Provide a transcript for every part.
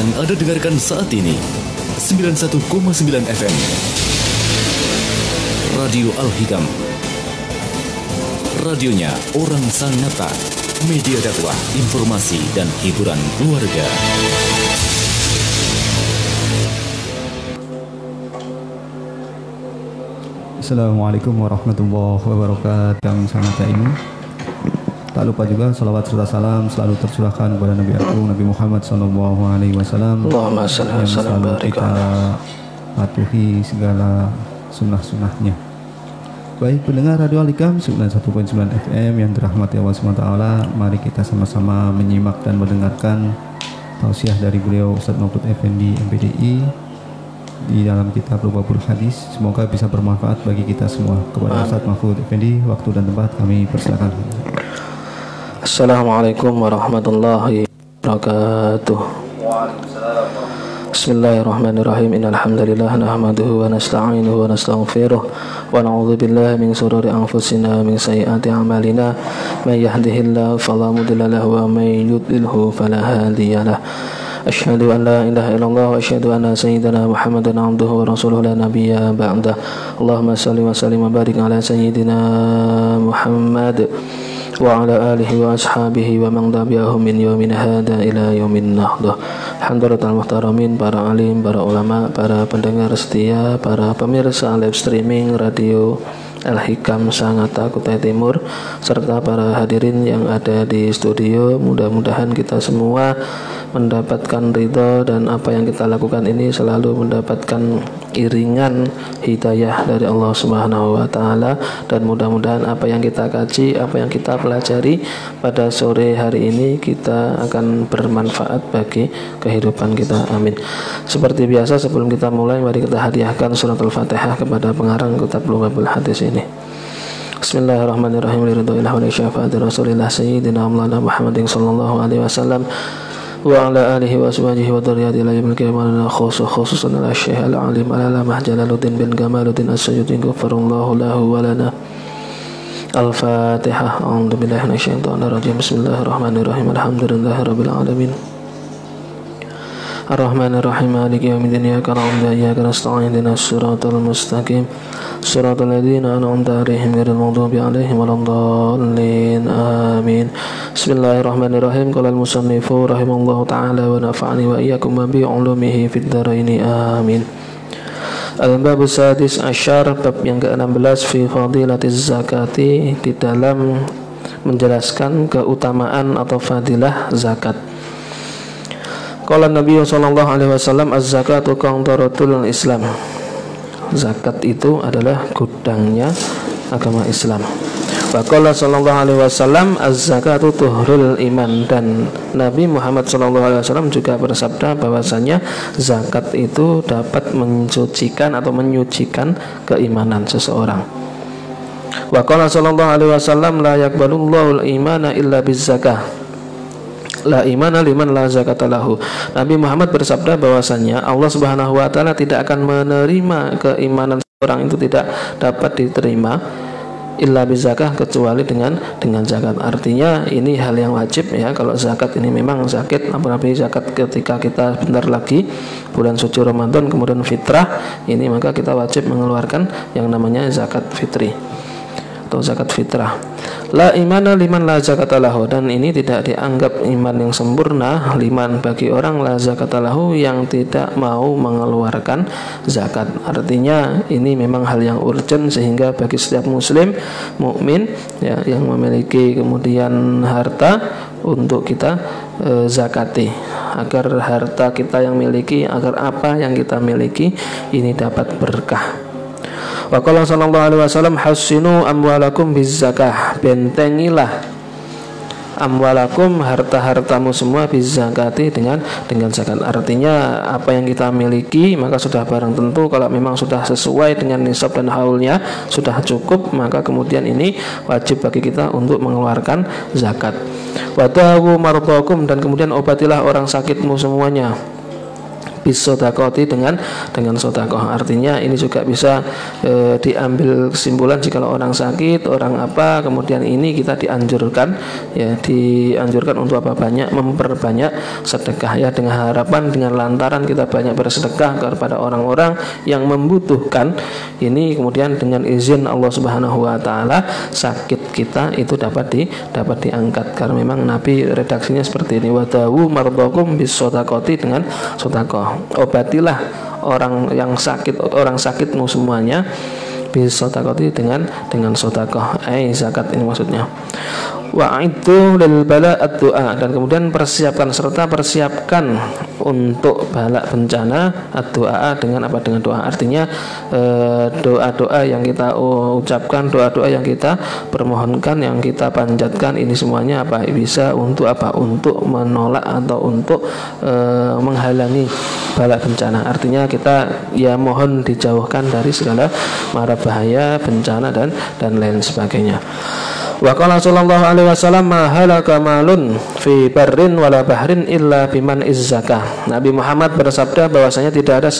Yang Anda dengarkan saat ini 91,9 FM Radio Al-Hikam. Radionya orang Sangatta, media dakwah, informasi dan hiburan keluarga. Assalamualaikum warahmatullahi wabarakatuh. Yang Sangatta ini, tak lupa juga salawat serta salam selalu tercurahkan kepada Nabi Agung Nabi Muhammad SAW yang selalu kita patuhi segala sunnah-sunnahnya. Baik pendengar Radio Al-Hikam 91.9 FM yang dirahmati Allah SWT, mari kita sama-sama menyimak dan mendengarkan tausiah dari beliau Ustaz Mahfud Effendi MPDI di dalam kitab Lubabul Hadis. Semoga bisa bermanfaat bagi kita semua. Kepada Ustaz Mahfud Effendi, waktu dan tempat kami persilakan. Assalamualaikum warahmatullahi wabarakatuh. Bismillahirrahmanirrahim. Innal hamdalillah nahmaduhu wa nasta'inuhu wa nastaghfiruh wa na'udzu billahi min shururi anfusina wa min sayyiati a'malina. May yahdihillahu fala mudilla lahu wa may yudlilhu fala hadiya lahu. Asyhadu an la ilaha illallah wa asyhadu anna sayyidana Muhammadan abduhu wa rasuluhu la nabiyya ba'dah. Allahumma shalli wa sallim wa barik ala sayyidina Muhammad wa ala alihi wa ashabihi wa man tabi'ahum min yaumin hada ila yaumin nahdah. Hadratul muhtaramin, para alim, para ulama, para pendengar setia, para pemirsa live streaming Radio Al-Hikam Sangatta Kutai Timur, serta para hadirin yang ada di studio. Mudah-mudahan kita semua mendapatkan ridho dan apa yang kita lakukan ini selalu mendapatkan iringan hidayah dari Allah Subhanahu wa taala, dan mudah-mudahan apa yang kita kaji, apa yang kita pelajari pada sore hari ini kita akan bermanfaat bagi kehidupan kita. Amin. Seperti biasa sebelum kita mulai, mari kita hadiahkan surat Al-Fatihah kepada pengarang kitab Lubabul Hadis ini. Bismillahirrahmanirrahim. Liridhoillah wa lisyafaati Rasulillah Sayyidina Maulana Muhammadin sallallahu alaihi wasallam wa ala alihi wa ashabihi wa dzurriyyati ila yaumil qiyamah, khususan ala Syekh al-Alim al-Alamah Jalaluddin bin Kamaluddin As-Sayyidi ghafarallahu lahu wa lana. Al-Fatihah. A'udzu billahi minasyaitonir rajim. Bismillahirrahmanirrahim. Alhamdulillahirabbil alamin. Ar-Rahmanir Rahim. Maliki yaumiddin. Iyyaka na'budu wa iyyaka nasta'in. Ihdinas siratal mustaqim. Siratal ladzina an'amta 'alaihim ghairil maghdubi 'alaihim waladdallin. Amin. Bismillahirrahmanirrahim. Qala al-musannifu rahimallahu ta'ala wa nafa'ani wa iyyakum bi 'ulumihi fid dharain. Amin. Al-bab sadis asyar, bab yang ke-16, fi fadilatiz zakati, di dalam menjelaskan keutamaan atau fadilah zakat. Qala Nabi sallallahu alaihi wasallam, az-zakatu qantaratul Islam. Zakat itu adalah gudangnya agama Islam. Wa qala sallallahu alaihi wasallam, az-zakatu tuhrul iman. Dan Nabi Muhammad sallallahu alaihi wasallam juga bersabda bahwasanya zakat itu dapat mensucikan atau menyucikan keimanan seseorang. Wa qala sallallahu alaihi wasallam, la yaqbalullahu al-imana illa biz-zakah. La imana liman la zakata lahu. Nabi Muhammad bersabda bahwasanya Allah Subhanahu wa taala tidak akan menerima keimanan seorang itu tidak dapat diterima illa bizakah, kecuali dengan zakat. Artinya ini hal yang wajib ya. Kalau zakat ini memang zakit, apalagi zakat ketika kita bentar lagi bulan suci Ramadan kemudian fitrah, ini maka kita wajib mengeluarkan yang namanya zakat fitri atau zakat fitrah. La imana liman la zakata lahu, dan ini tidak dianggap iman yang sempurna liman bagi orang la zakata lahu yang tidak mau mengeluarkan zakat. Artinya ini memang hal yang urgent, sehingga bagi setiap muslim mukmin ya, yang memiliki kemudian harta untuk kita zakati, agar harta kita yang miliki, agar apa yang kita miliki ini dapat berkah. Wa qala sallallahu alaihi wasallam, hassinu amwalakum bizzakah, bentengilah amwalakum, harta-hartamu semua bizzakati, dengan zakat. Artinya apa yang kita miliki maka sudah barang tentu, kalau memang sudah sesuai dengan nisab dan haulnya, sudah cukup, maka kemudian ini wajib bagi kita untuk mengeluarkan zakat. Wa dawu mardakum, dan kemudian obatilah orang sakitmu semuanya bisodakoti dengan sodakoh. Artinya ini juga bisa diambil kesimpulan jika orang sakit, orang apa, kemudian ini kita dianjurkan untuk apa, banyak memperbanyak sedekah ya, dengan harapan dengan lantaran kita banyak bersedekah kepada orang-orang yang membutuhkan ini, kemudian dengan izin Allah Subhanahu wa taala sakit kita itu dapat diangkat. Karena memang Nabi redaksinya seperti ini, wadawu mardokum bisodakoti dengan sodakoh. Obatilah orang sakitmu semuanya bisodakoti dengan sodakoh, zakat ini maksudnya. Wa'iddu lil bala ad-du'a, dan kemudian persiapkan untuk bala bencana ad-du'a dengan apa, dengan doa. Artinya doa-doa yang kita ucapkan, doa-doa yang kita permohonkan, yang kita panjatkan, ini semuanya apa, bisa untuk apa, untuk menolak atau untuk menghalangi bala bencana. Artinya kita ya mohon dijauhkan dari segala mara bahaya, bencana dan lain sebagainya. Wa qala sallallahu alaihi wasallam ma halaka malun fi barrin wala bahrin illa biman izzakah. Nabi Muhammad bersabda bahwasanya tidak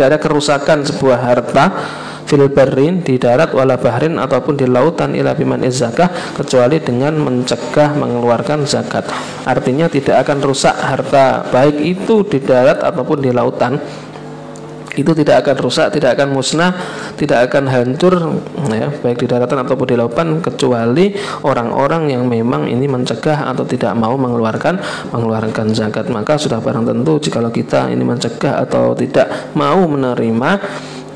ada kerusakan sebuah harta fil barrin, di darat, wala bahrin, ataupun di lautan, illa biman izzakah, kecuali dengan mencegah mengeluarkan zakat. Artinya tidak akan rusak harta baik itu di darat ataupun di lautan, itu tidak akan rusak, tidak akan musnah, tidak akan hancur ya, baik di daratan ataupun di lautan, kecuali orang-orang yang memang ini mencegah atau tidak mau mengeluarkan zakat. Maka sudah barang tentu jikalau kita ini mencegah atau tidak mau menerima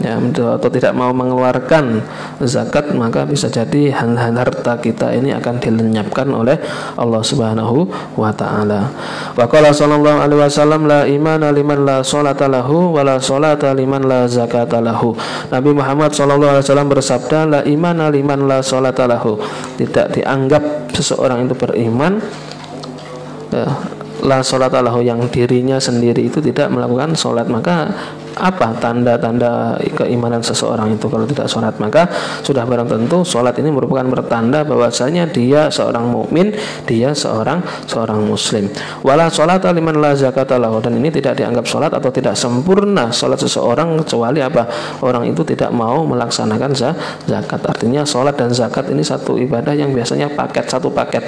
ya, atau tidak mau mengeluarkan zakat, maka bisa jadi harta kita ini akan dilenyapkan oleh Allah Subhanahu wa taala. Wa qala sallallahu alaihi wasallam la imana liman la sholata lahu wa la sholata liman la zakata lahu. Nabi Muhammad sallallahu alaihi wasallam bersabda, la imana liman la sholata lahu. Tidak dianggap seseorang itu beriman la sholata lahu, yang dirinya sendiri itu tidak melakukan sholat. Maka apa tanda-tanda keimanan seseorang itu kalau tidak sholat? Maka sudah barang tentu sholat ini merupakan pertanda bahwasanya dia seorang mukmin, dia seorang muslim. Wala sholata liman la zakata lahu, dan ini tidak dianggap sholat atau tidak sempurna sholat seseorang kecuali apa, orang itu tidak mau melaksanakan zakat. Artinya sholat dan zakat ini satu ibadah yang biasanya satu paket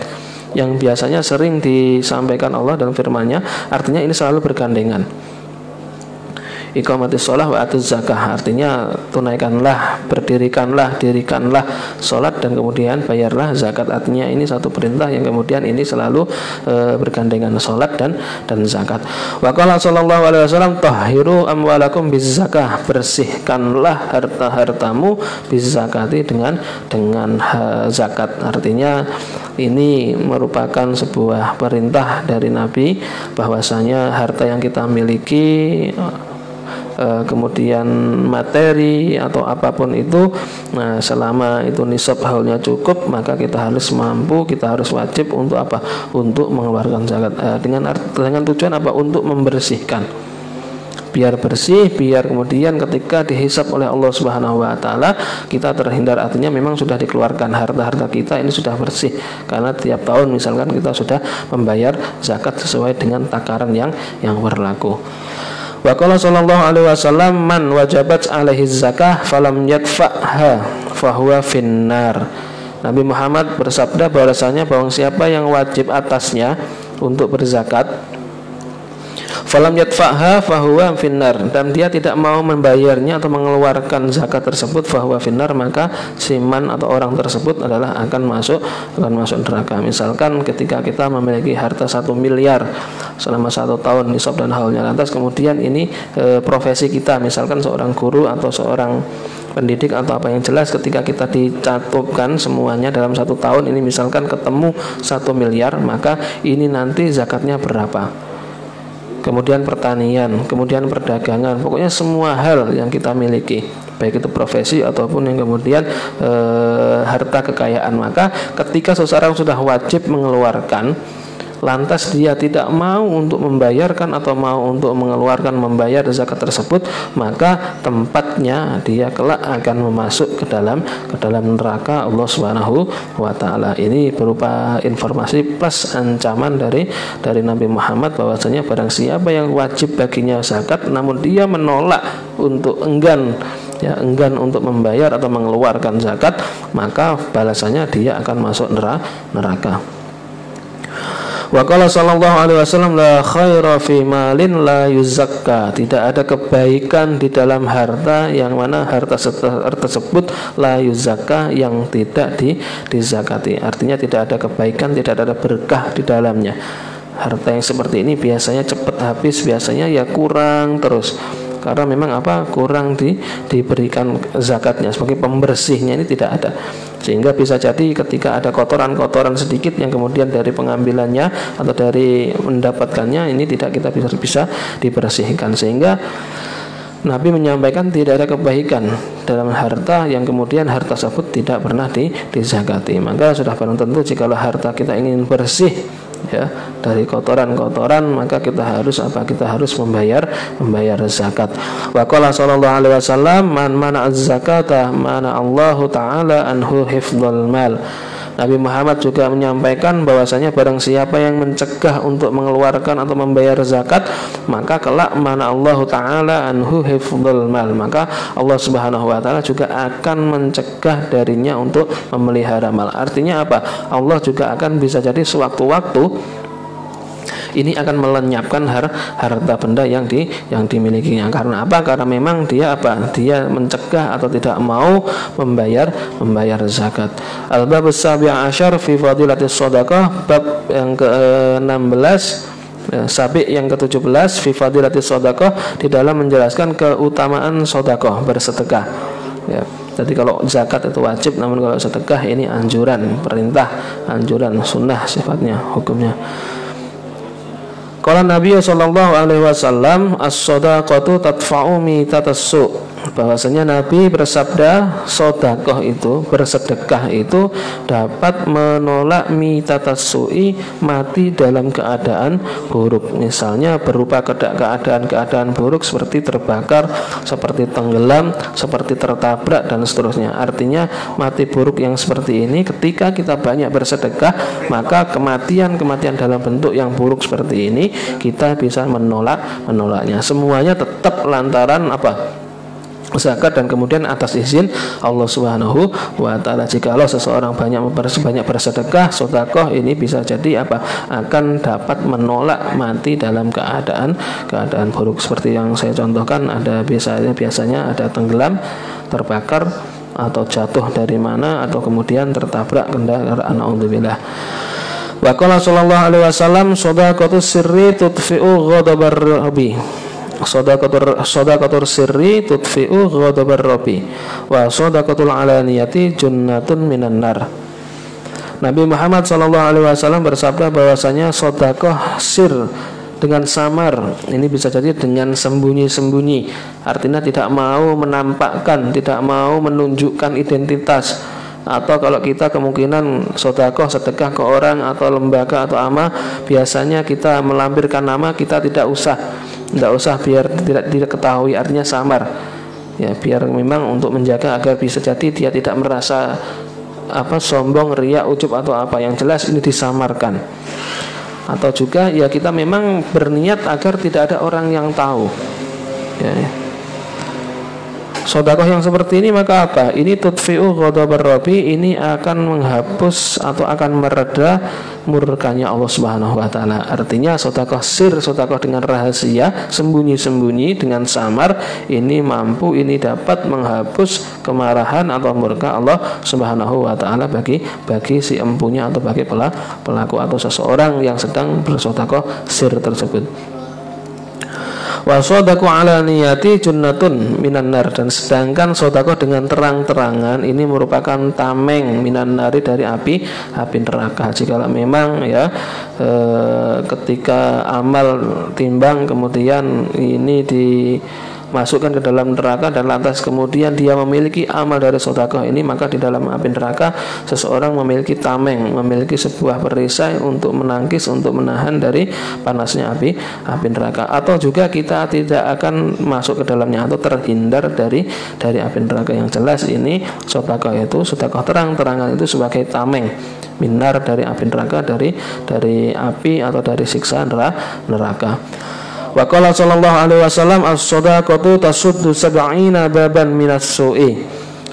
yang biasanya sering disampaikan Allah dalam firman-Nya. Artinya ini selalu bergandengan. Iqamatis sholah wa atuz zakah, artinya tunaikanlah, dirikanlah sholat, dan kemudian bayarlah zakat. Artinya ini satu perintah yang kemudian ini selalu bergandengan, sholat dan zakat. Wa qala sallallahu alaihi wasallam tahhiru amwalakum biz zakah, bersihkanlah harta-hartamu biz zakati dengan zakat. Artinya ini merupakan sebuah perintah dari Nabi bahwasanya harta yang kita miliki, kemudian materi atau apapun itu, nah selama itu nisab haulnya cukup, maka kita harus mampu, kita harus wajib untuk apa, untuk mengeluarkan zakat, dengan tujuan apa, untuk membersihkan, biar bersih, biar kemudian ketika dihisab oleh Allah Subhanahu wa taala kita terhindar. Artinya memang sudah dikeluarkan harta-harta kita ini sudah bersih, karena tiap tahun misalkan kita sudah membayar zakat sesuai dengan takaran yang berlaku. Wa qala sallallahu alaihi wasallam man wajabat alaihi zakah falam yadfa'ha fahuwa finnar. Nabi Muhammad bersabda bahwasanya siapa yang wajib atasnya untuk berzakat, falam yadfa'ha fahuwa finnar, dan dia tidak mau membayarnya atau mengeluarkan zakat tersebut, fahuwa finnar, maka siman atau orang tersebut adalah akan masuk neraka. Misalkan ketika kita memiliki harta 1 miliar selama 1 tahun nisab dan haulnya, lantas kemudian ini profesi kita misalkan seorang guru atau seorang pendidik atau apa yang jelas, ketika kita dicatatkan semuanya dalam 1 tahun ini misalkan ketemu 1 miliar, maka ini nanti zakatnya berapa. Kemudian pertanian, kemudian perdagangan, pokoknya semua hal yang kita miliki, baik itu profesi ataupun yang kemudian harta kekayaan. Maka ketika seseorang sudah wajib mengeluarkan lantas dia tidak mau untuk membayarkan atau mau untuk mengeluarkan membayar zakat tersebut, maka tempatnya dia kelak akan masuk ke dalam neraka Allah Subhanahu wa taala. Ini berupa informasi plus ancaman dari Nabi Muhammad bahwasanya barang siapa yang wajib baginya zakat namun dia menolak untuk enggan untuk membayar atau mengeluarkan zakat, maka balasannya dia akan masuk neraka. Wa qala sallallahu alaihi wasallam la khaira fi malin la yuzakka. Tidak ada kebaikan di dalam harta yang mana harta tersebut la yuzakka, yang tidak dizakati. Artinya tidak ada kebaikan, tidak ada berkah di dalamnya. Harta yang seperti ini biasanya cepat habis, biasanya ya kurang terus. Karena memang kurang diberikan zakatnya sebagai pembersihnya, ini tidak ada. Sehingga bisa jadi ketika ada kotoran-kotoran sedikit yang kemudian dari pengambilannya atau dari mendapatkannya ini tidak kita bisa dibersihkan, sehingga Nabi menyampaikan tidak ada kebaikan dalam harta yang kemudian harta tersebut tidak pernah dizakati. Maka sudah barang tentu jikalau harta kita ingin bersih dari kotoran-kotoran, maka kita harus membayar zakat. Wa qala sallallahu alaihi wasallam man mana'az zakata mana Allahu taala anhu hifdzul mal. Nabi Muhammad juga menyampaikan bahwasanya barang siapa yang mencegah untuk mengeluarkan atau membayar zakat, maka kelak mana Allah taala anhu hifdzul mal, maka Allah Subhanahu wa taala juga akan mencegah darinya untuk memelihara mal. Artinya apa? Allah juga akan bisa jadi sewaktu-waktu ini akan melenyapkan harta benda yang dimilikinya. Karena apa? Karena memang dia mencegah atau tidak mau membayar zakat. Al-bab as-sabi' asyar fi fadilatis shadaqah, bab yang ke-16 sabi' yang ke-17 fi fadilatis shadaqah, di dalam menjelaskan keutamaan sedekah, bersedekah. Ya. Jadi kalau zakat itu wajib, namun kalau sedekah ini anjuran, perintah, anjuran, sunnah sifatnya, hukumnya. Qala Nabi sallallahu alaihi wasallam as-shadaqatu tadfa'u mitatassu. Bahwasanya Nabi bersabda, sedekah itu, bersedekah itu dapat menolak mitatassu'i, mati dalam keadaan buruk. Misalnya berupa keadaan buruk seperti terbakar, seperti tenggelam, seperti tertabrak dan seterusnya. Artinya mati buruk yang seperti ini ketika kita banyak bersedekah, maka kematian dalam bentuk yang buruk seperti ini kita bisa menolaknya. Semuanya tetap lantaran zakat dan kemudian atas izin Allah Subhanahu wa taala. Jikalau seseorang banyak bersedekah, sedekah ini bisa jadi akan dapat menolak mati dalam keadaan buruk seperti yang saya contohkan. Ada biasanya ada tenggelam, terbakar, atau jatuh dari mana, atau kemudian tertabrak kendaraan. Alhamdulillah. Wa qala sallallahu alaihi wasallam shadaqatus sirri tudfi'u ghadabar rabbi. Shadaqatur sirri tudfi'u ghadabar rabbi wa shadaqatul alaniyati junnatun minan nar. Nabi Muhammad SAW bersabda bahwasanya sedekah sir dengan samar ini bisa jadi dengan sembunyi-sembunyi, artinya tidak mau menampakkan, tidak mau menunjukkan identitas. Atau kalau kita kemungkinan sedekah ke orang atau lembaga atau amah, biasanya kita melampirkan nama, kita tidak usah biar tidak diketahui, artinya samar ya, biar memang untuk menjaga agar bisa jadi dia tidak merasa sombong, riya, ujub atau yang jelas ini disamarkan. Atau juga ya kita memang berniat agar tidak ada orang yang tahu ya. Sedekah yang seperti ini maka ini tudfi'u ghadabar rabbi, ini akan menghapus atau akan mereda murkanya Allah Subhanahu wa taala. Artinya sedekah sir, sedekah dengan rahasia, sembunyi-sembunyi dengan samar, ini dapat menghapus kemarahan atau murka Allah Subhanahu wa taala bagi si empunya atau bagi pelaku atau seseorang yang sedang bersedekah sir tersebut. Wa shadaqu ala niyati junnatun minan nar, dan sedangkan sedekah dengan terang-terangan ini merupakan tameng minan nari, dari api neraka. Jika memang ketika amal timbang kemudian ini masukkan ke dalam neraka dan lantas kemudian dia memiliki amal dari sedekah ini, maka di dalam api neraka seseorang memiliki tameng, memiliki sebuah perisai untuk menangkis, untuk menahan dari panasnya api neraka. Atau juga kita tidak akan masuk ke dalamnya atau terhindar dari api neraka. Yang jelas ini sedekah itu, sedekah terang-terangan itu sebagai tameng, minar dari api neraka, dari api atau dari siksa neraka. Wa qala sallallahu alaihi wasallam as-shadaqatu tasuddu sab'ina baban minas su'i.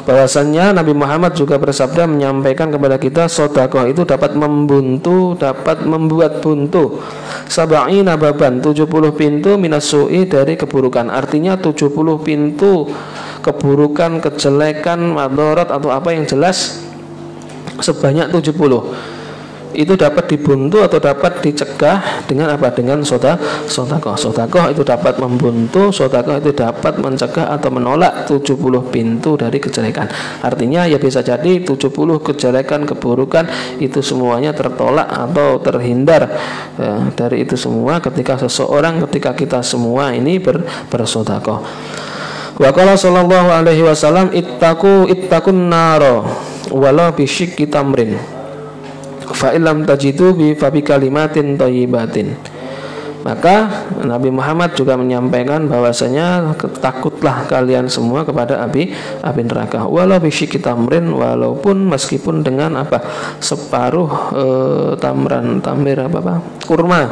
Bahwasannya Nabi Muhammad juga bersabda menyampaikan kepada kita sedekah itu dapat membuat buntu sab'ina baban, 70 pintu minas su'i dari keburukan. Artinya 70 pintu keburukan, kejelekan, madarat atau apa yang jelas sebanyak 70 itu dapat dibuntu atau dapat dicegah dengan apa? Dengan sedekah. Sedekah itu dapat membuntu, sedekah itu dapat mencegah atau menolak 70 pintu dari kejelekan. Artinya ya bisa jadi 70 kejelekan, keburukan itu semuanya tertolak atau terhindar dari itu semua ketika kita semua ini bersedekah. Wa qala sallallahu alaihi wasallam ittaqun naro walau bisyikki tamrin fa illam tajidu fa bi kalimatin thayyibatin. Maka Nabi Muhammad juga menyampaikan bahwasanya takutlah kalian semua kepada api neraka walau bisyikki tamrin, walaupun meskipun dengan apa? Separuh kurma.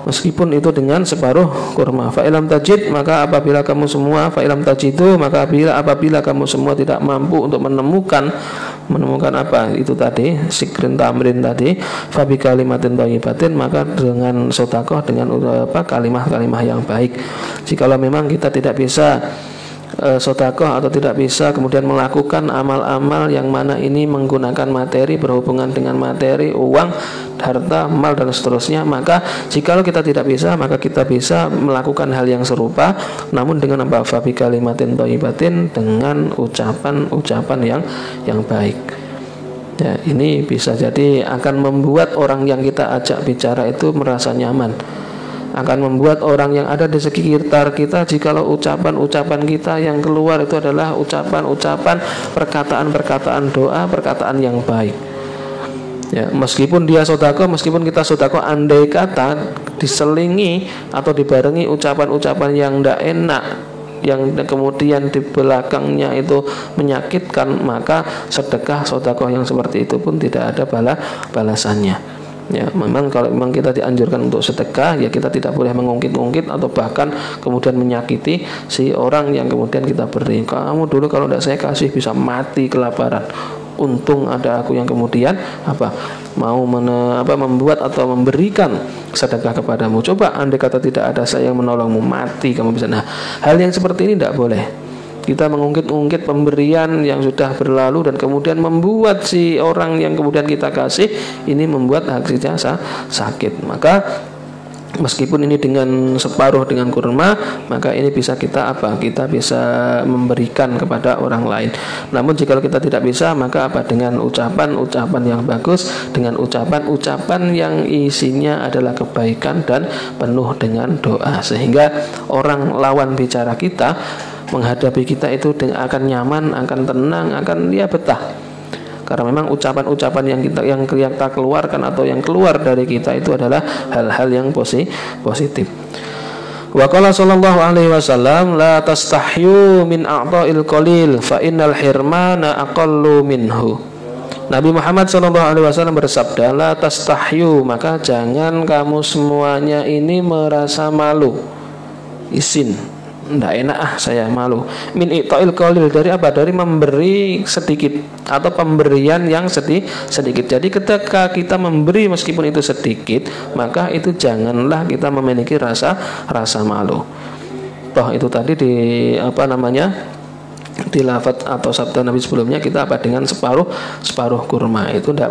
Meskipun itu dengan separuh kurma. Fa'ilam tajid, maka apabila kamu semua apabila kamu semua tidak mampu untuk menemukan apa itu tadi, sikrin tamrin tadi, fa bi kalimatin thayyibatin, maka dengan sedekah, dengan kalimat-kalimat yang baik. Jikalau memang kita tidak bisa sedekah atau tidak bisa kemudian melakukan amal-amal yang mana ini menggunakan materi, berhubungan dengan materi, uang, harta, mal dan seterusnya, maka jikalau kita tidak bisa, maka kita bisa melakukan hal yang serupa namun dengan apa? Fa bi kalimatin thayyibatin, dengan ucapan yang baik. Ya, ini bisa jadi akan membuat orang yang kita ajak bicara itu merasa nyaman, akan membuat orang yang ada di sekitar kita, jikalau ucapan-ucapan kita yang keluar itu adalah ucapan-ucapan, perkataan-perkataan doa, perkataan yang baik. Ya, meskipun dia sedekah, meskipun kita sedekah, andai kata diselingi atau dibarengi ucapan-ucapan yang tidak enak, yang kemudian di belakangnya itu menyakitkan, maka sedekah yang seperti itu pun tidak ada balasannya. Ya, memang kalau memang kita dianjurkan untuk sedekah, ya kita tidak boleh mengungkit-ungkit atau bahkan kemudian menyakiti si orang yang kemudian kita beri. Kamu dulu kalau tidak saya kasih bisa mati kelaparan. Untung ada aku yang kemudian membuat atau memberikan sedekah kepadamu. Coba andai kata tidak ada saya yang menolongmu, mati kamu bisa. Nah, hal yang seperti ini tidak boleh. Kita mengungkit-ungkit pemberian yang sudah berlalu dan kemudian membuat si orang yang kemudian kita kasih ini membuat hatinya sakit. Maka meskipun ini dengan separuh dengan kurma, maka ini bisa kita bisa memberikan kepada orang lain. Namun jika kita tidak bisa, maka dengan ucapan-ucapan yang bagus, dengan ucapan-ucapan yang isinya adalah kebaikan dan penuh dengan doa, sehingga orang lawan bicara kita menghadapi kita itu akan nyaman, akan tenang, akan betah. Karena memang ucapan-ucapan yang kita keluarkan atau yang keluar dari kita itu adalah hal-hal yang positif. Wa qala sallallahu alaihi wasallam la tastahyu min a'ta'il qalil fa innal hirmana aqallu minhu. Nabi Muhammad sallallahu alaihi wasallam bersabda, la tastahyu, maka jangan kamu semuanya ini merasa malu, isin, tidak enak saya malu, min i'ta'il qalil, dari apa? Dari memberi sedikit atau pemberian yang sedikit. Jadi ketika kita memberi meskipun itu sedikit, maka itu janganlah kita memiliki rasa malu. Toh itu tadi di lafaz atau sabda Nabi sebelumnya kita dengan separuh kurma itu tidak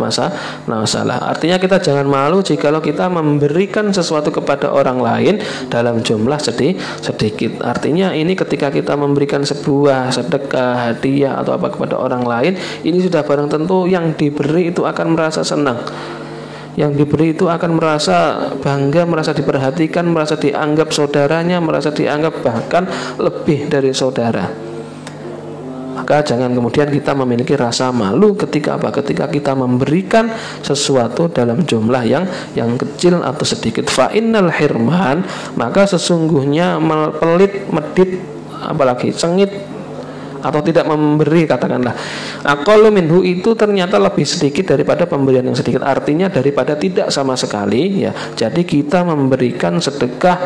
masalah. Artinya kita jangan malu jikalau kita memberikan sesuatu kepada orang lain dalam jumlah sedikit. Artinya ini ketika kita memberikan sebuah sedekah, hadiah atau kepada orang lain, ini sudah barang tentu yang diberi itu akan merasa senang. Yang diberi itu akan merasa bangga, merasa diperhatikan, merasa dianggap saudaranya, merasa dianggap bahkan lebih dari saudara. Maka jangan kemudian kita memiliki rasa malu ketika apa? Ketika kita memberikan sesuatu dalam jumlah yang kecil atau sedikit. Fa innal hirman, maka sesungguhnya pelit, medit, apalagi sengit atau tidak memberi, katakanlah aqallu minhu, itu ternyata lebih sedikit daripada pemberian yang sedikit, artinya daripada tidak sama sekali ya. Jadi kita memberikan sedekah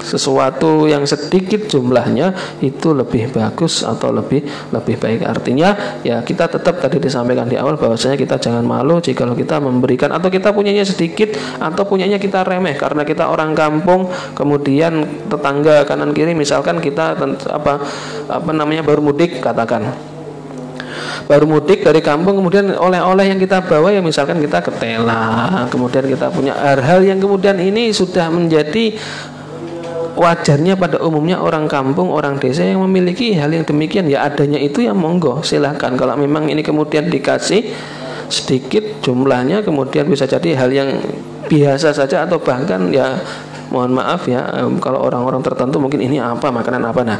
sesuatu yang sedikit jumlahnya itu lebih bagus atau lebih baik. Artinya ya kita tetap tadi disampaikan di awal bahwasanya kita jangan malu jikalau kita memberikan atau kita punyanya sedikit atau punyanya kita remeh karena kita orang kampung, kemudian tetangga kanan kiri misalkan kita baru mudik, katakan baru mudik dari kampung, kemudian oleh-oleh yang kita bawa ya misalkan kita ketela, kemudian kita punya hal-hal yang kemudian ini sudah menjadi wajarnya pada umumnya orang kampung, orang desa yang memiliki hal yang demikian, ya adanya itu ya monggo silahkan. Kalau memang ini kemudian dikasih sedikit jumlahnya, kemudian bisa jadi hal yang biasa saja atau bahkan ya mohon maaf ya, kalau orang-orang tertentu mungkin ini apa, makanan apa. Nah,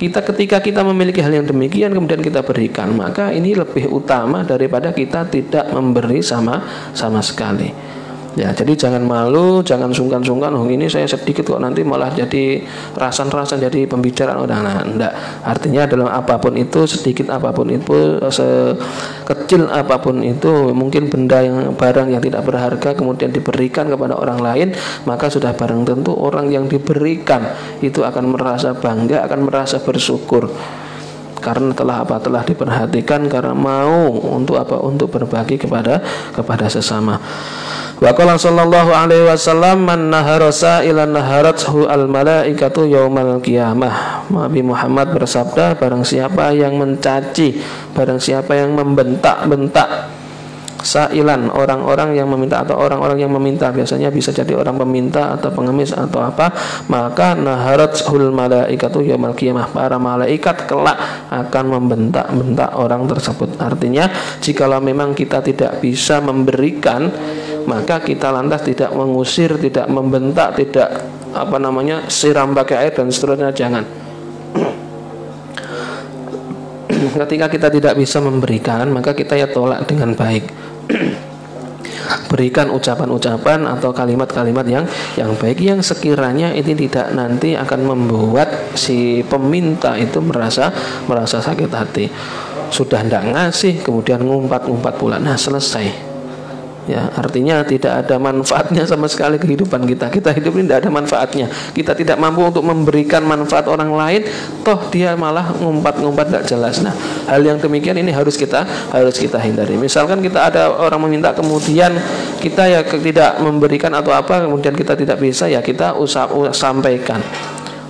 ketika kita memiliki hal yang demikian kemudian kita berikan, maka ini lebih utama daripada kita tidak memberi sama sekali. Ya, jadi jangan malu, jangan sungkan-sungkan. Oh, ini saya sedikit kok, nanti malah jadi rasan-rasan, jadi pembicaraan orang. Nah, enggak. Artinya dalam apapun itu, sedikit apapun itu, sekecil apapun itu, mungkin barang yang tidak berharga kemudian diberikan kepada orang lain, maka sudah barang tentu orang yang diberikan itu akan merasa bangga, akan merasa bersyukur. Karena telah diperhatikan, karena mau untuk berbagi kepada sesama. Wa qala sallallahu alaihi wasallam, man nahara sa'ilan naharathu al malaikatu yaumal qiyamah. Nabi Muhammad bersabda, barang siapa yang mencaci, barang siapa yang membentak-bentak sa'ilan, orang-orang yang meminta atau orang-orang yang meminta, biasanya bisa jadi orang peminta atau pengemis atau apa, maka naharatul malaikatu yaumal qiyamah, para malaikat kelak akan membentak-bentak orang tersebut. Artinya jikalau memang kita tidak bisa memberikan, maka kita lantas tidak mengusir, tidak membentak, tidak siram pakai air dan seterusnya, jangan. Ketika kita tidak bisa memberikan, maka kita ya tolak dengan baik. Berikan ucapan-ucapan atau kalimat-kalimat yang baik, yang sekiranya ini tidak nanti akan membuat si peminta itu merasa sakit hati. Sudah tidak ngasih kemudian ngumpat-ngumpat pula, nah selesai. Ya, artinya tidak ada manfaatnya sama sekali kehidupan kita. Kita hidup ini tidak ada manfaatnya. Kita tidak mampu untuk memberikan manfaat orang lain, toh dia malah ngumpat-ngumpat tidak jelas. Nah, hal yang demikian ini harus kita hindari. Misalkan kita ada orang meminta, kemudian kita ya tidak memberikan atau apa, kemudian kita tidak bisa, ya kita sampaikan.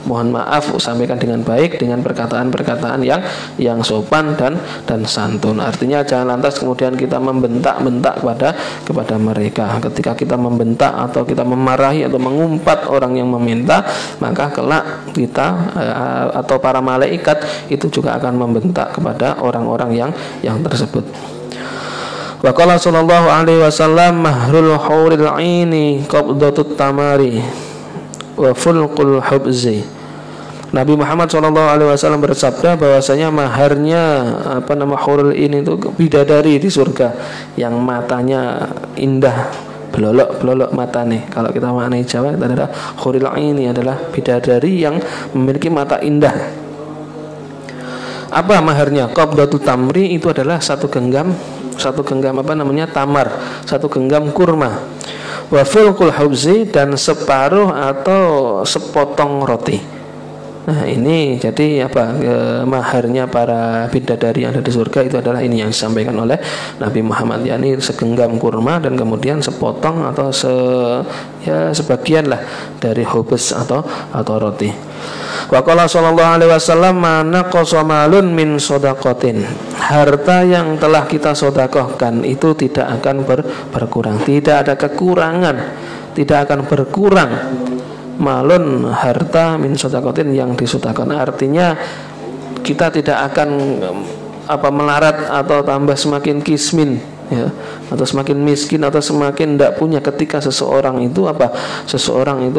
Mohon maaf, sampaikan dengan baik, dengan perkataan-perkataan yang sopan dan santun. Artinya jangan lantas kemudian kita membentak-bentak kepada mereka. Ketika kita membentak atau kita memarahi atau mengumpat orang yang meminta, maka kelak kita atau para malaikat itu juga akan membentak kepada orang-orang yang tersebut. Wa qala sallallahu alaihi wasallam, mahrul huril aini qabdatut tamari wa fulqul hubzi. Nabi Muhammad SAW bersabda bahwasanya maharnya hurul ini itu bidadari di surga yang matanya indah, belolok mata nih. Kalau kita maknai Jawa, kita adalah hurul ini adalah bidadari yang memiliki mata indah. Apa maharnya? Qabdatul tamri, itu adalah satu genggam tamar, satu genggam kurma. Wa fulqul hubzi, dan separuh atau sepotong roti. Nah, ini jadi maharnya para bidadari yang ada di surga itu adalah ini yang disampaikan oleh Nabi Muhammad, yakni segenggam kurma dan kemudian sepotong atau sebagian lah dari hubus atau roti. Wa qala sallallahu alaihi wasallam, mana qasamalun min shadaqatin. Harta yang telah kita sedekahkan itu tidak akan berkurang, tidak ada kekurangan, tidak akan berkurang. Malun, harta, min shadaqatin, yang disedekahkan. Artinya kita tidak akan melarat atau tambah semakin kismin, ya, atau semakin miskin atau semakin tidak punya ketika seseorang itu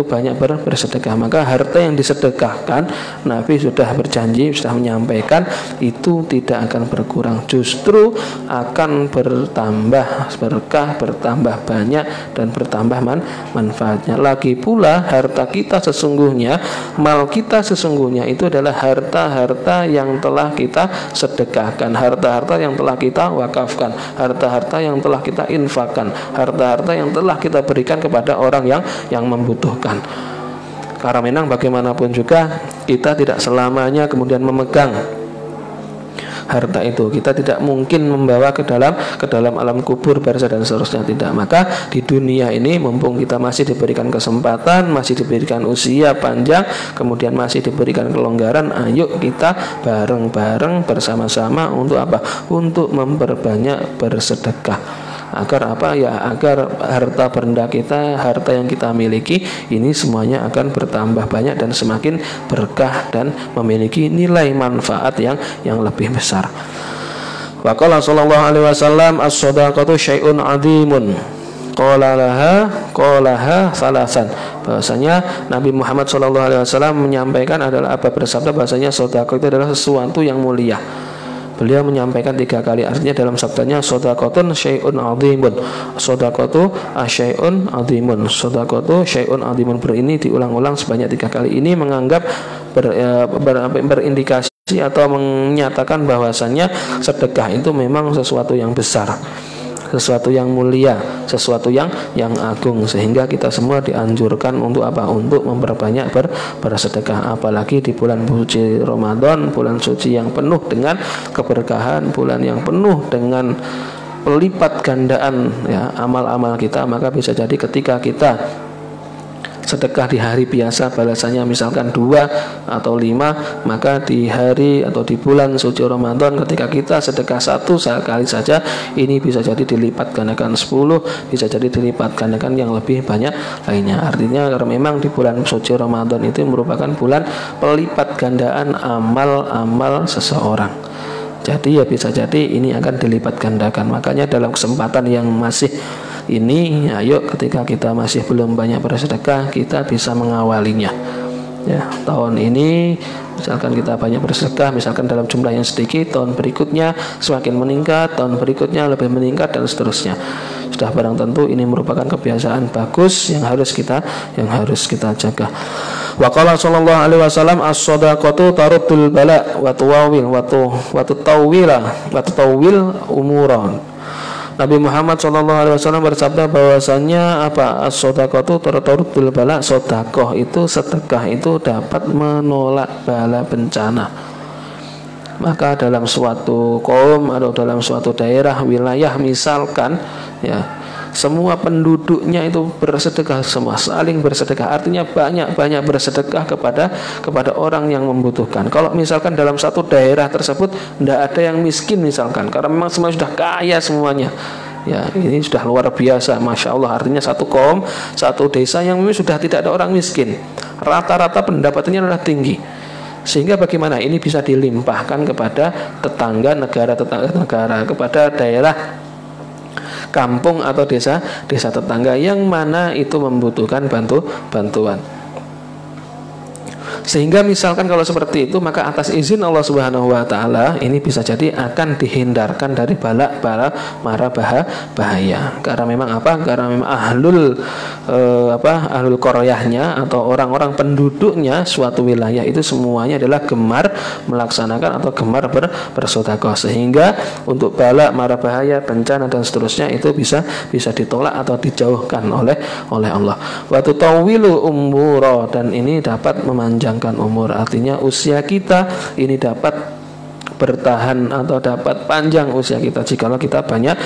banyak bersedekah. Maka harta yang disedekahkan, Nabi sudah berjanji, sudah menyampaikan, itu tidak akan berkurang, justru akan bertambah berkah, bertambah banyak, dan bertambah manfaatnya. Lagi pula harta kita sesungguhnya, mal kita sesungguhnya itu adalah harta-harta yang telah kita sedekahkan, harta-harta yang telah kita wakafkan, harta-harta yang telah kita infakkan, harta-harta yang telah kita berikan kepada orang yang membutuhkan. Karena memang bagaimanapun juga kita tidak selamanya kemudian memegang harta itu, kita tidak mungkin membawa ke dalam alam kubur, barzah dan seterusnya, tidak. Maka di dunia ini mumpung kita masih diberikan kesempatan, masih diberikan usia panjang, kemudian masih diberikan kelonggaran, ayo kita bareng-bareng bersama-sama untuk apa? Untuk memperbanyak bersedekah. Agar apa ya? Agar harta benda kita, harta yang kita miliki ini semuanya akan bertambah banyak dan semakin berkah dan memiliki nilai manfaat yang lebih besar. Wa qala sallallahu alaihi wasallam as-shadaqatu syai'un 'adzimun. Qalaha salasan. Bahwasanya Nabi Muhammad sallallahu alaihi wasallam menyampaikan adalah apa? Bersabda bahwasanya sedekah itu adalah sesuatu yang mulia. Beliau menyampaikan 3 kali, artinya dalam sabdanya shadaqatun syai'un 'adzimun, shadaqatu syai'un 'adzimun, shadaqatu syai'un 'adzimun. Ini diulang-ulang sebanyak 3 kali. Ini menganggap berindikasi atau menyatakan bahwasannya sedekah itu memang sesuatu yang besar, sesuatu yang mulia, sesuatu yang agung, sehingga kita semua dianjurkan untuk apa? Untuk memperbanyak bersedekah, apalagi di bulan suci Ramadan, bulan suci yang penuh dengan keberkahan, bulan yang penuh dengan pelipat gandaan ya amal-amal kita. Maka bisa jadi ketika kita sedekah di hari biasa balasannya misalkan 2 atau 5, maka di hari atau di bulan suci Ramadan ketika kita sedekah 1 sekali saja, ini bisa jadi dilipat gandakan 10, bisa jadi dilipat gandakan yang lebih banyak lainnya. Artinya karena memang di bulan suci Ramadan itu merupakan bulan pelipat gandaan amal-amal seseorang. Jadi ya bisa jadi ini akan dilipat gandakan. Makanya dalam kesempatan yang masih ini, ayo ketika kita masih belum banyak bersedekah, kita bisa mengawalinya. Ya, tahun ini misalkan kita banyak bersedekah, misalkan dalam jumlah yang sedikit, tahun berikutnya semakin meningkat, tahun berikutnya lebih meningkat, dan seterusnya. Sudah barang tentu ini merupakan kebiasaan bagus yang harus kita jaga. Wa qala sallallahu alaihi wasallam as-shadaqatu taruddul bala wa tuwawil wa tutawwil umuran. Nabi Muhammad SAW bersabda bahwasanya apa? As-shadaqatu taruddul bala, sedekah itu, sedekah itu dapat menolak bala bencana. Maka dalam suatu kaum atau dalam suatu daerah wilayah misalkan ya, semua penduduknya itu bersedekah, semua saling bersedekah, artinya banyak bersedekah kepada orang yang membutuhkan. Kalau misalkan dalam satu daerah tersebut tidak ada yang miskin misalkan, karena memang semua sudah kaya semuanya, ya ini sudah luar biasa, masya Allah. Artinya satu kaum, satu desa yang memang sudah tidak ada orang miskin, rata-rata pendapatannya adalah tinggi, sehingga bagaimana ini bisa dilimpahkan kepada tetangga negara, kepada daerah kampung atau desa tetangga yang mana itu membutuhkan bantuan. Sehingga misalkan kalau seperti itu, maka atas izin Allah Subhanahu wa taala ini bisa jadi akan dihindarkan dari bala mara bahaya. Karena memang apa? Karena memang ahlul qaryahnya atau orang-orang penduduknya suatu wilayah itu semuanya adalah gemar melaksanakan atau gemar bersedekah, sehingga untuk bala mara bahaya, bencana dan seterusnya itu bisa ditolak atau dijauhkan oleh Allah. Wa tutawwilu umura, dan ini dapat memanjang umur, artinya usia kita ini dapat bertahan atau dapat panjang usia kita jikalau kita banyak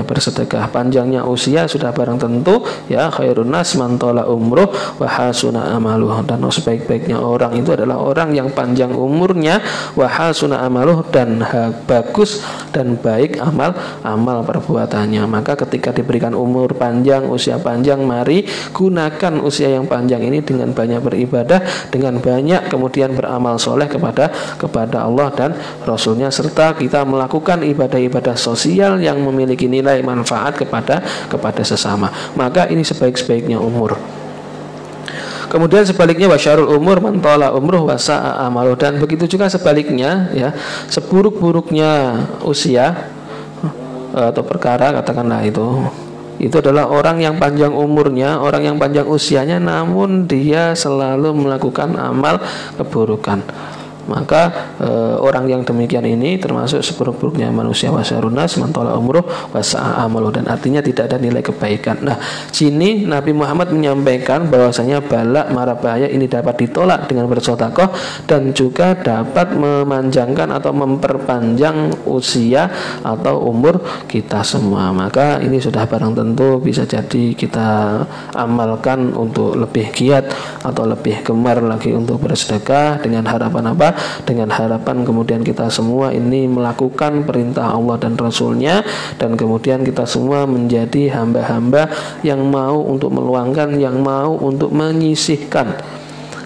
bersedekah. Panjangnya usia sudah barang tentu ya, khairun nas man tala umruh wa hasuna amaluh, dan sebaik-baiknya orang itu adalah orang yang panjang umurnya, wa hasuna amaluh, dan bagus dan baik amal perbuatannya. Maka ketika diberikan umur panjang, usia panjang, mari gunakan usia yang panjang ini dengan banyak beribadah, dengan banyak kemudian beramal soleh kepada Allah dan Rasul Rasulnya, serta kita melakukan ibadah-ibadah sosial yang memiliki nilai manfaat kepada sesama. Maka ini sebaik-baiknya umur. Kemudian sebaliknya wasyarul umur man tala umruh wa sa'a amaluh, dan begitu juga sebaliknya ya, seburuk-buruknya usia atau perkara katakanlah itu adalah orang yang panjang umurnya, orang yang panjang usianya namun dia selalu melakukan amal keburukan. Maka orang yang demikian ini termasuk seburuk-buruknya manusia, wasyarunas mantola umruh wasa'a amaluh, dan artinya tidak ada nilai kebaikan. Nah, sini Nabi Muhammad menyampaikan bahwasanya bala mara bahaya ini dapat ditolak dengan bersedekah dan juga dapat memanjangkan atau memperpanjang usia atau umur kita semua. Maka ini sudah barang tentu bisa jadi kita amalkan untuk lebih giat atau lebih gemar lagi untuk bersedekah, dengan harapan apa? Dengan harapan kemudian kita semua ini melakukan perintah Allah dan Rasulnya, dan kemudian kita semua menjadi hamba-hamba yang mau untuk meluangkan, yang mau untuk menyisihkan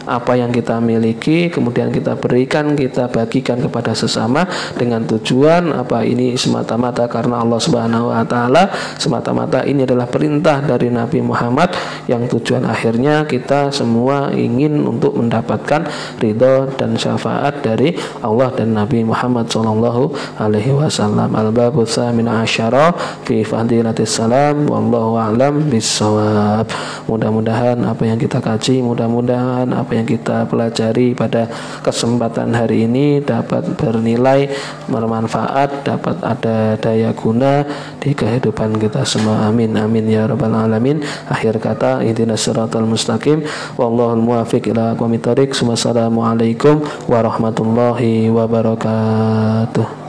apa yang kita miliki, kemudian kita berikan, kita bagikan kepada sesama dengan tujuan apa? Ini semata-mata karena Allah Subhanahu wa taala, semata-mata ini adalah perintah dari Nabi Muhammad yang tujuan akhirnya kita semua ingin untuk mendapatkan ridho dan syafaat dari Allah dan Nabi Muhammad sallallahu alaihi wasallam. Al-babu tsamin asyara fi fadilatis salam wallahu a'lam bissawab. Mudah-mudahan apa yang kita kaji, mudah-mudahan apa yang kita pelajari pada kesempatan hari ini dapat bernilai, bermanfaat, dapat ada daya guna di kehidupan kita semua. Amin amin ya rabbal alamin. Akhir kata, ihdinas siratal mustaqim wallahul muwaffiq ila aqwamit thoriq. Wassalamualaikum warahmatullahi wabarakatuh.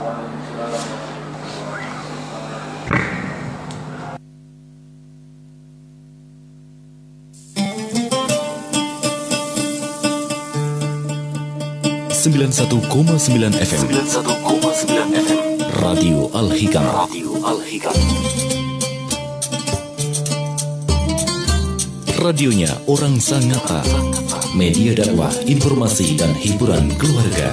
FM 91,9 FM Radio Al-Hikam. Radionya orang Sangatta, media dakwah, informasi dan hiburan keluarga.